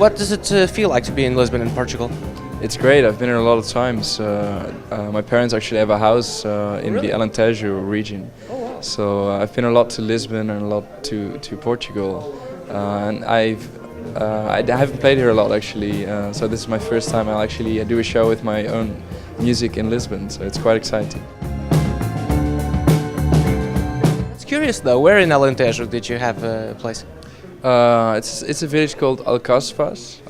What does it feel like to be in Lisbon in Portugal? It's great. I've been here a lot of times. My parents actually have a house in the Alentejo region. So I've been a lot to Lisbon and a lot to Portugal. And I haven't played here a lot actually. So this is my first time I'll actually do a show with my own music in Lisbon. So it's quite exciting. It's curious though, where in Alentejo did you have a place? It's a village called Alcáçovas.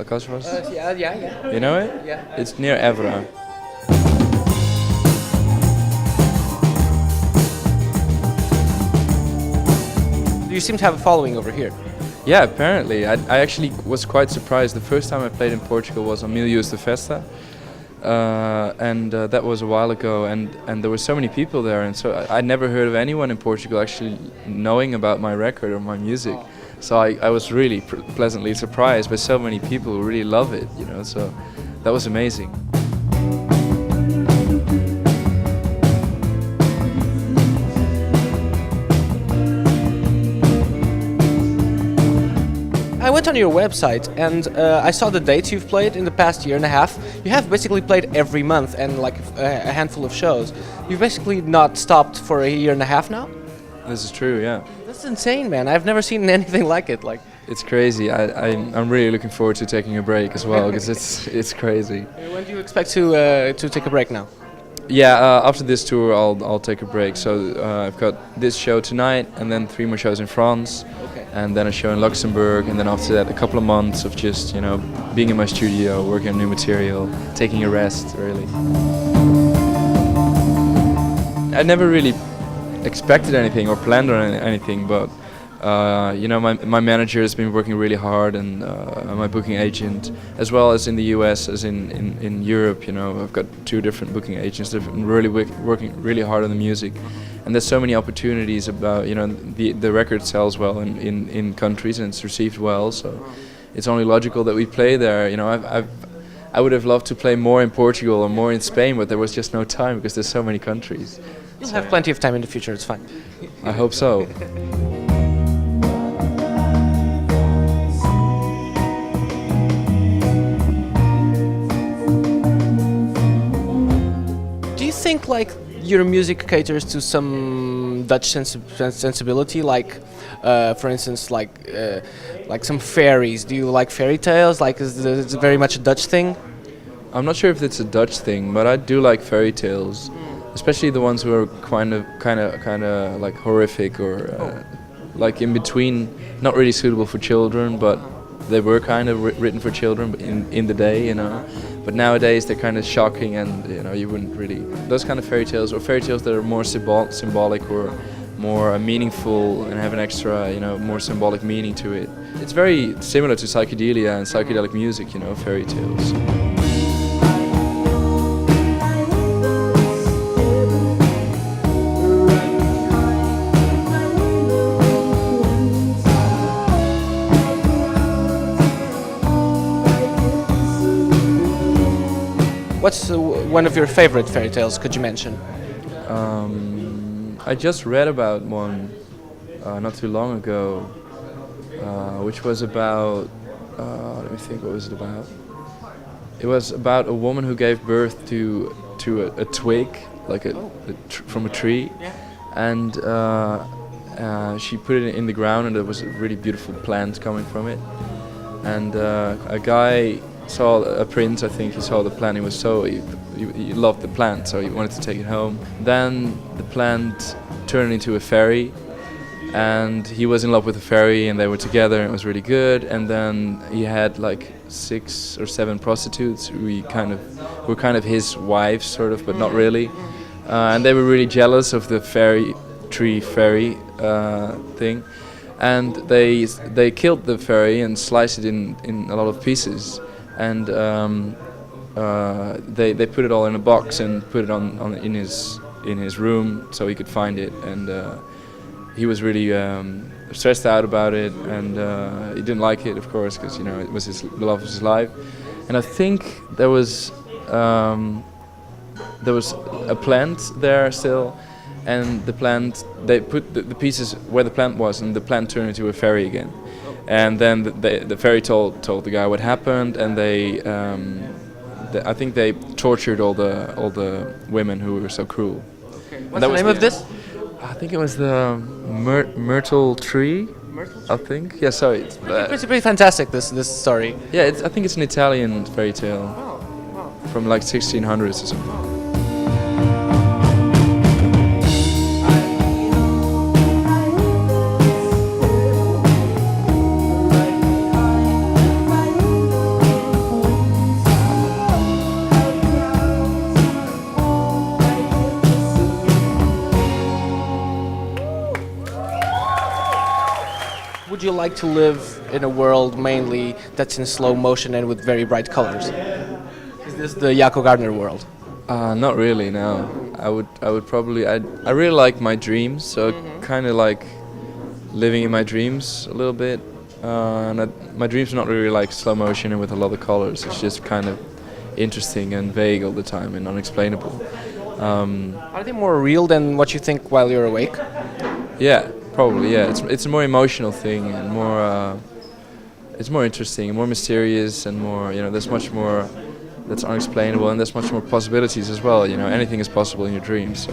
Yeah. You know it? Yeah. It's near Évora. You seem to have a following over here. Yeah, apparently. I actually was quite surprised. The first time I played in Portugal was on Milhões de Festa. And that was a while ago, and there were so many people there, and so I'd never heard of anyone in Portugal actually knowing about my record or my music. So I was really pleasantly surprised by so many people who really love it, you know, so that was amazing. I went on your website and I saw the dates you've played in the past year and a half. You have basically played every month and like a handful of shows. You've basically not stopped for a year and a half now? This is true, yeah. That's insane, man. I've never seen anything like it. Like, it's crazy. I'm really looking forward to taking a break as well, because it's crazy. when do you expect to take a break now? Yeah, after this tour I'll take a break. So I've got this show tonight, and then 3 more shows in France, and then a show in Luxembourg, and then after that a couple of months of just, you know, being in my studio, working on new material, taking a rest, really. I never really expected anything or planned on anything, but you know, my manager has been working really hard, and my booking agent, as well as in the US as in Europe. You know, I've got 2 different booking agents. They've been really working really hard on the music, and there's so many opportunities about, you know, the record sells well in countries and it's received well. So it's only logical that we play there. You know, I would have loved to play more in Portugal or more in Spain, but there was just no time because there's so many countries. You'll have plenty of time in the future. It's fine. I hope so. Do you think like your music caters to some Dutch sensibility, like for instance, like some fairies? Do you like fairy tales? Like, is it very much a Dutch thing? I'm not sure if it's a Dutch thing, but I do like fairy tales, especially the ones who are kind of like horrific or like in between, not really suitable for children, but they were kind of written for children in the day, you know. But nowadays they're kind of shocking, and you know, you wouldn't really, those kind of fairy tales, or fairy tales that are more symbolic or more meaningful and have an extra, you know, more symbolic meaning to it. It's very similar to psychedelia and psychedelic music, you know, fairy tales. What's one of your favorite fairy tales? Could you mention? I just read about one not too long ago, which was about, let me think, what was it about? It was about a woman who gave birth to a twig, like from a tree, and she put it in the ground, and there was a really beautiful plant coming from it. And a guy saw a prince, I think he saw the plant, he loved the plant, so he wanted to take it home. Then the plant turned into a fairy, and he was in love with the fairy, and they were together, and it was really good. And then he had like 6 or 7 prostitutes who were kind of his wives, sort of, but not really. And they were really jealous of the fairy thing, and they killed the fairy and sliced it in a lot of pieces. And they put it all in a box and put it in his room so he could find it. And he was really stressed out about it, and he didn't like it, of course, because, you know, it was the love of his life. And I think there was a plant there still, and the plant, they put the pieces where the plant was, and the plant turned into a fairy again. And then the fairy told the guy what happened, and I think they tortured all the women who were so cruel. What's the name of this? I think it was the myrtle tree. I think. Yeah, sorry. It's Pretty fantastic, this story. yeah, I think it's an Italian fairy tale from like 1600s or something. Would you like to live in a world mainly that's in slow motion and with very bright colors? Is this the Jacco Gardner world? Not really. No, I would probably. I really like my dreams, so kind of like living in my dreams a little bit. My dreams are not really like slow motion and with a lot of colors. It's just kind of interesting and vague all the time and unexplainable. Are they more real than what you think while you're awake? Yeah, probably. Yeah, it's a more emotional thing and more. It's more interesting and more mysterious and more. There's much more that's unexplainable and there's much more possibilities as well. Anything is possible in your dreams. So,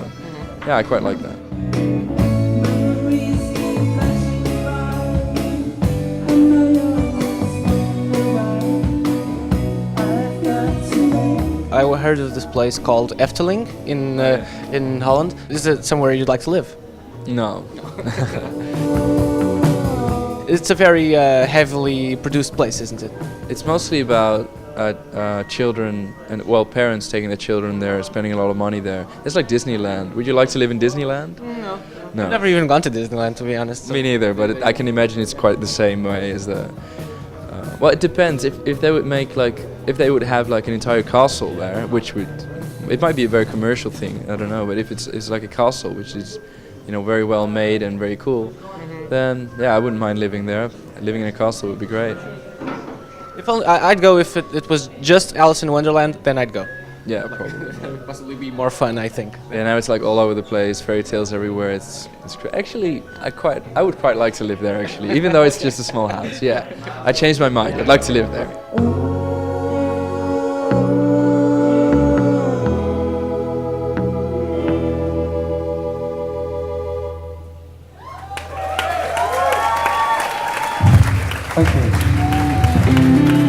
yeah, I quite like that. I heard of this place called Efteling in Holland. Is it somewhere you'd like to live? No. It's a very heavily produced place, isn't it? It's mostly about children and parents taking their children there, spending a lot of money there. It's like Disneyland. Would you like to live in Disneyland? No. No. I've never even gone to Disneyland, to be honest. Me neither, but I can imagine it's quite the same way as the. Well, it depends. If they would if they would have like an entire castle there, it might be a very commercial thing. I don't know, but if it's like a castle which is, very well made and very cool, then yeah, I wouldn't mind living there. Living in a castle would be great. If only, I'd go if it was just Alice in Wonderland, then I'd go. Yeah, probably. That would possibly be more fun, I think. Yeah, now it's like all over the place, fairy tales everywhere. Actually, I would quite like to live there actually, even though it's just a small house. Yeah, I changed my mind. I'd like to live there. Okay.